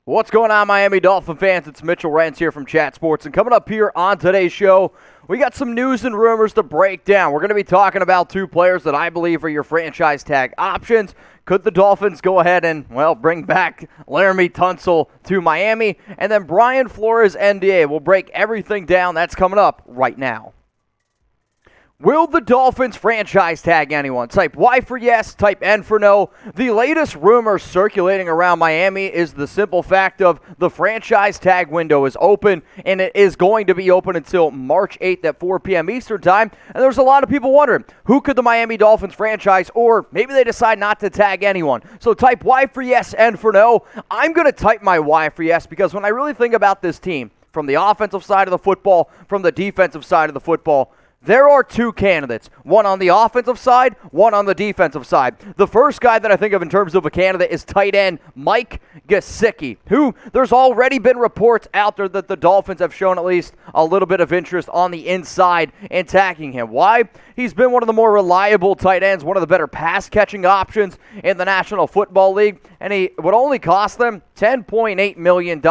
What's going on, Miami Dolphin fans? It's Mitchell Renz here from Chat Sports, and coming up here on today's show, we got some news and rumors to break down. We're going to be talking about two players that I believe are your franchise tag options. Could the Dolphins go ahead and, bring back Laremy Tunsil to Miami? And then Brian Flores NDA. We'll break everything down. That's coming up right now. Will the Dolphins franchise tag anyone? Type Y for yes, type N for no. The latest rumor circulating around Miami is the simple fact of the franchise tag window is open, and it is going to be open until March 8th at 4 p.m. Eastern Time. And there's a lot of people wondering, who could the Miami Dolphins franchise, or maybe they decide not to tag anyone. So type Y for yes, N for no. I'm going to type my Y for yes because when I really think about this team, from the offensive side of the football, from the defensive side of the football, there are two candidates, one on the offensive side, one on the defensive side. The first guy that I think of in terms of a candidate is tight end Mike Gesicki, who there's already been reports out there that the Dolphins have shown at least a little bit of interest on the inside in tagging him. Why? He's been one of the more reliable tight ends, one of the better pass-catching options in the National Football League, and he would only cost them $10.8 million.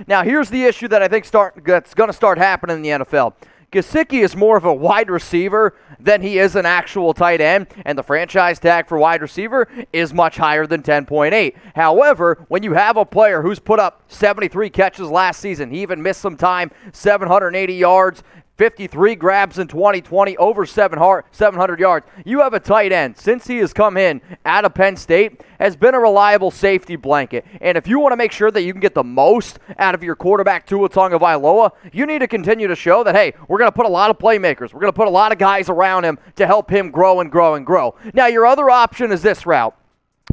Now, here's the issue that I think that's going to start happening in the NFL. Gesicki is more of a wide receiver than he is an actual tight end, and the franchise tag for wide receiver is much higher than 10.8. However, when you have a player who's put up 73 catches last season, he even missed some time, 780 yards, 53 grabs in 2020, over 700 yards. You have a tight end, since he has come in out of Penn State, has been a reliable safety blanket. And if you want to make sure that you can get the most out of your quarterback, Tua Tagovailoa, you need to continue to show that, hey, we're going to put a lot of playmakers. We're going to put a lot of guys around him to help him grow and grow and grow. Now, your other option is this route.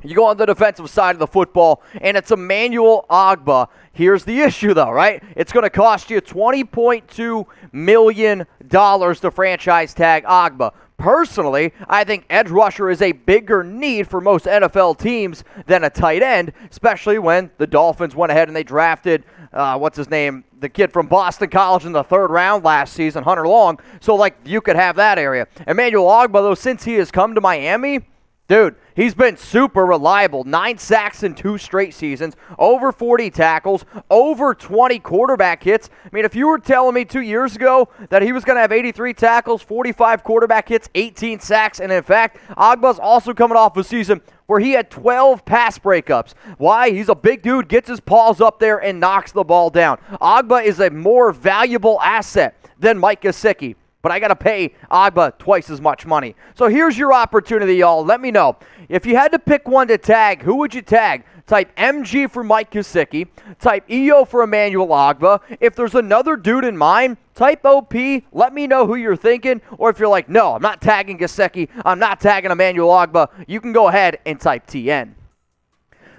You go on the defensive side of the football, and it's Emmanuel Ogbah. Here's the issue, though, right? It's going to cost you $20.2 million to franchise tag Ogbah. Personally, I think edge rusher is a bigger need for most NFL teams than a tight end, especially when the Dolphins went ahead and they drafted, the kid from Boston College in the third round last season, Hunter Long. So, you could have that area. Emmanuel Ogbah, though, since he has come to Miami, dude, he's been super reliable. 9 sacks in 2 straight seasons, over 40 tackles, over 20 quarterback hits. I mean, if you were telling me 2 years ago that he was going to have 83 tackles, 45 quarterback hits, 18 sacks, and in fact, Ogbah's also coming off a season where he had 12 pass breakups. Why? He's a big dude, gets his paws up there, and knocks the ball down. Ogbah is a more valuable asset than Mike Gesicki. But I got to pay Ogbah twice as much money. So here's your opportunity, y'all. Let me know. If you had to pick one to tag, who would you tag? Type MG for Mike Gesicki. Type EO for Emmanuel Ogbah. If there's another dude in mind, type OP. Let me know who you're thinking. Or if you're like, no, I'm not tagging Gesicki. I'm not tagging Emmanuel Ogbah. You can go ahead and type TN.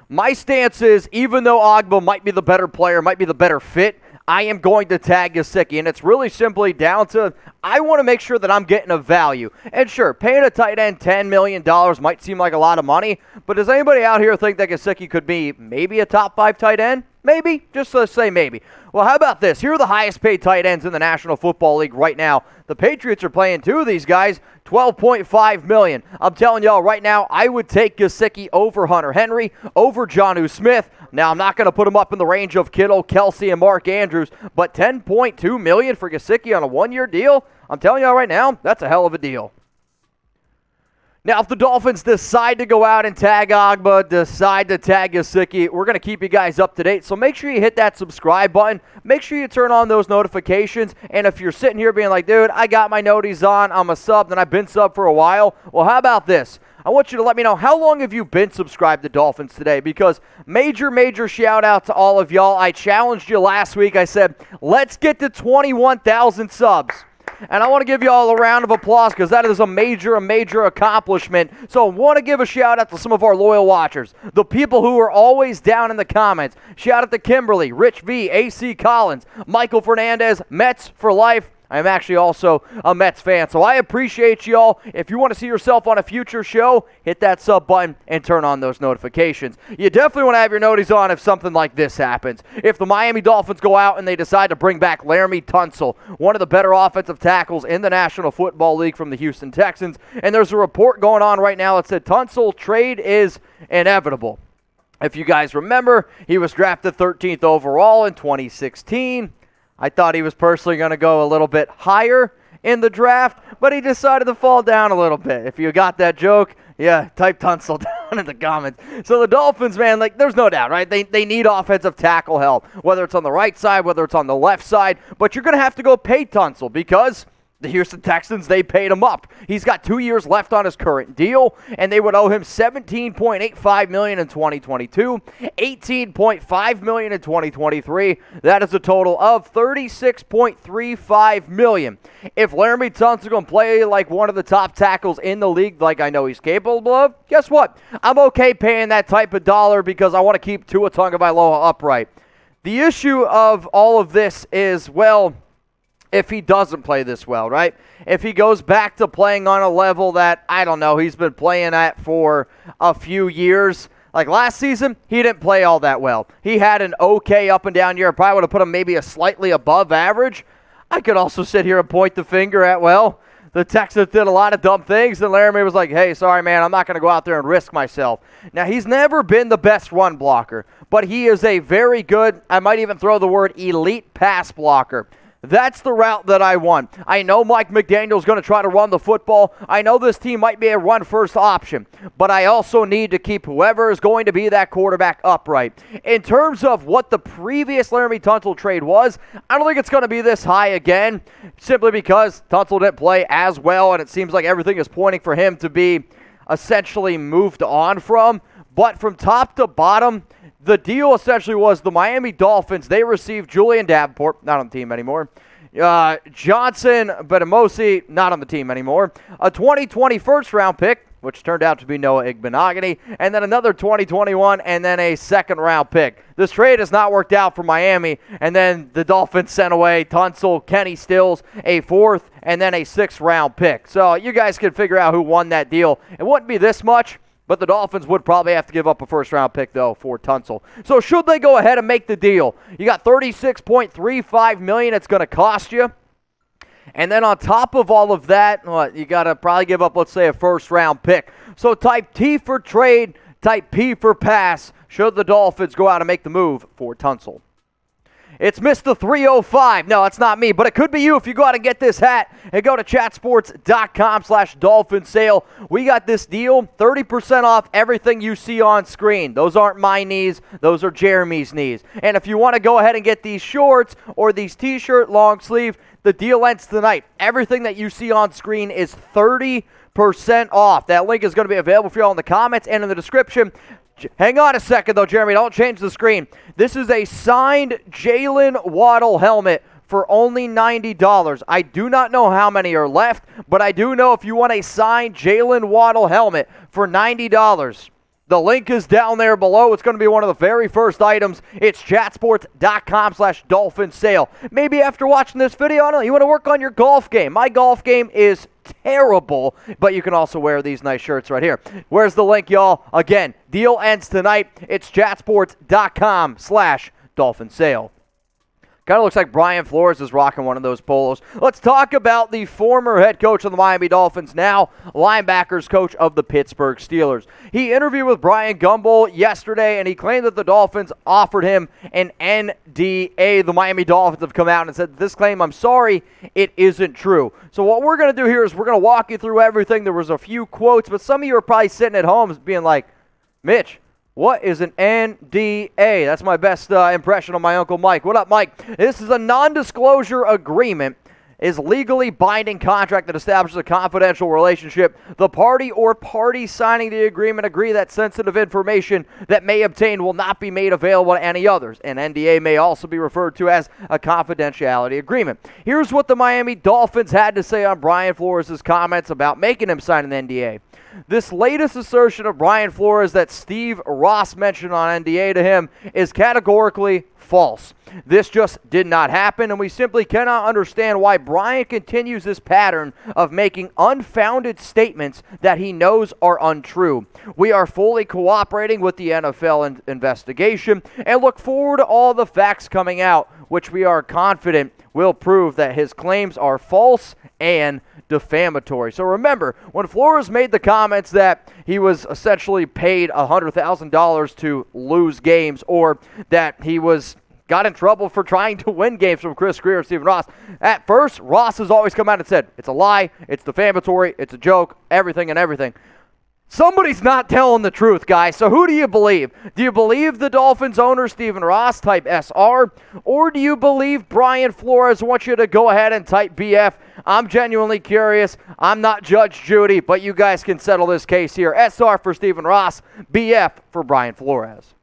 My stance is, even though Ogbah might be the better player, might be the better fit, I am going to tag Gesicki, and it's really simply down to I want to make sure that I'm getting a value. And sure, paying a tight end $10 million might seem like a lot of money, but does anybody out here think that Gesicki could be maybe a top 5 tight end? Maybe. Just let's say maybe. Well, how about this? Here are the highest paid tight ends in the National Football League right now. The Patriots are playing 2 of these guys, $12.5 million. I'm telling y'all right now, I would take Gesicki over Hunter Henry, over Jonnu Smith. Now, I'm not going to put him up in the range of Kittle, Kelsey, and Mark Andrews, but $10.2 million for Gesicki on a 1-year deal? I'm telling y'all right now, that's a hell of a deal. Now, if the Dolphins decide to go out and tag Ogbah, decide to tag Gesicki, we're going to keep you guys up to date. So make sure you hit that subscribe button. Make sure you turn on those notifications. And if you're sitting here being like, dude, I got my noties on, I'm a sub, and I've been sub for a while. Well, how about this? I want you to let me know, how long have you been subscribed to Dolphins Today? Because major shout out to all of y'all. I challenged you last week. I said, let's get to 21,000 subs. And I want to give you all a round of applause because that is a major accomplishment. So I want to give a shout out to some of our loyal watchers, the people who are always down in the comments. Shout out to Kimberly, Rich V, AC Collins, Michael Fernandez, Mets for life. I'm actually also a Mets fan, so I appreciate y'all. If you want to see yourself on a future show, hit that sub button and turn on those notifications. You definitely want to have your noties on if something like this happens. If the Miami Dolphins go out and they decide to bring back Laremy Tunsil, one of the better offensive tackles in the National Football League from the Houston Texans, and there's a report going on right now that said Tunsil trade is inevitable. If you guys remember, he was drafted 13th overall in 2016. I thought he was personally going to go a little bit higher in the draft, but he decided to fall down a little bit. If you got that joke, yeah, type Tunsil down in the comments. So the Dolphins, man, like, there's no doubt, right? They need offensive tackle help, whether it's on the right side, whether it's on the left side, but you're going to have to go pay Tunsil because the Houston Texans, they paid him up. He's got 2 years left on his current deal, and they would owe him $17.85 million in 2022, $18.5 million in 2023. That is a total of $36.35 million. If Laremy Tunsil going to play like one of the top tackles in the league, like I know he's capable of, guess what? I'm okay paying that type of dollar because I want to keep Tua Tagovailoa upright. The issue of all of this is, well, if he doesn't play this well, right? If he goes back to playing on a level that, I don't know, he's been playing at for a few years. Like last season, he didn't play all that well. He had an okay up and down year. Probably would have put him maybe a slightly above average. I could also sit here and point the finger at, well, the Texans did a lot of dumb things, and Laremy was like, hey, sorry, man, I'm not going to go out there and risk myself. Now, he's never been the best run blocker, but he is a very good, I might even throw the word elite pass blocker. That's the route that I want. I know Mike McDaniel's going to try to run the football. I know this team might be a run-first option, but I also need to keep whoever is going to be that quarterback upright. In terms of what the previous Laremy Tunsil trade was, I don't think it's going to be this high again, simply because Tunsil didn't play as well, and it seems like everything is pointing for him to be essentially moved on from. But from top to bottom, the deal essentially was the Miami Dolphins, they received Julién Davenport, not on the team anymore. Bademosi, not on the team anymore. A 2020 first-round pick, which turned out to be Noah Igbenogany, and then another 2021, and then a second-round pick. This trade has not worked out for Miami, and then the Dolphins sent away Tunsil, Kenny Stills, a fourth, and then a sixth-round pick. So you guys can figure out who won that deal. It wouldn't be this much, but the Dolphins would probably have to give up a first-round pick, though, for Tunsil. So should they go ahead and make the deal? You got $36.35 million it's going to cost you. And then on top of all of that, you got to probably give up, let's say, a first-round pick. So type T for trade, type P for pass, should the Dolphins go out and make the move for Tunsil. It's Mr. 305. No, it's not me, but it could be you if you go out and get this hat and go to chatsports.com/Dolphin sale. We got this deal, 30% off everything you see on screen. Those aren't my knees. Those are Jeremy's knees. And if you want to go ahead and get these shorts or these t-shirt long sleeve, the deal ends tonight. Everything that you see on screen is 30% off. That link is going to be available for you all in the comments and in the description. Hang on a second, though, Jeremy. Don't change the screen. This is a signed Jalen Waddle helmet for only $90. I do not know how many are left, but I do know if you want a signed Jalen Waddle helmet for $90, the link is down there below. It's going to be one of the very first items. It's chatsports.com/Dolphin sale. Maybe after watching this video, I don't know, you want to work on your golf game. My golf game is terrible, but you can also wear these nice shirts right here. Where's the link, y'all? Again, deal ends tonight. It's chatsports.com/Dolphin sale. Kind of looks like Brian Flores is rocking one of those polos. Let's talk about the former head coach of the Miami Dolphins, now linebackers coach of the Pittsburgh Steelers. He interviewed with Brian Gumbel yesterday, and he claimed that the Dolphins offered him an NDA. The Miami Dolphins have come out and said, this claim, I'm sorry, it isn't true. So what we're going to do here is we're going to walk you through everything. There was a few quotes, but some of you are probably sitting at home being like, Mitch, what is an NDA? That's my best impression of my Uncle Mike. What up, Mike? This is a non-disclosure agreement, is legally binding contract that establishes a confidential relationship. The party or parties signing the agreement agree that sensitive information that may obtain will not be made available to any others. An NDA may also be referred to as a confidentiality agreement. Here's what the Miami Dolphins had to say on Brian Flores' comments about making him sign an NDA. This latest assertion of Brian Flores that Steve Ross mentioned on NDA to him is categorically false. This just did not happen, and we simply cannot understand why Brian continues this pattern of making unfounded statements that he knows are untrue. We are fully cooperating with the NFL investigation and look forward to all the facts coming out, which we are confident will prove that his claims are false and defamatory. So remember, when Flores made the comments that he was essentially paid $100,000 to lose games, or that he got in trouble for trying to win games from Chris Greer and Stephen Ross. At first, Ross has always come out and said, it's a lie, it's defamatory, it's a joke, everything and everything. Somebody's not telling the truth, guys. So who do you believe? Do you believe the Dolphins owner, Stephen Ross, type SR? Or do you believe Brian Flores wants you to go ahead and type BF? I'm genuinely curious. I'm not Judge Judy, but you guys can settle this case here. SR for Stephen Ross, BF for Brian Flores.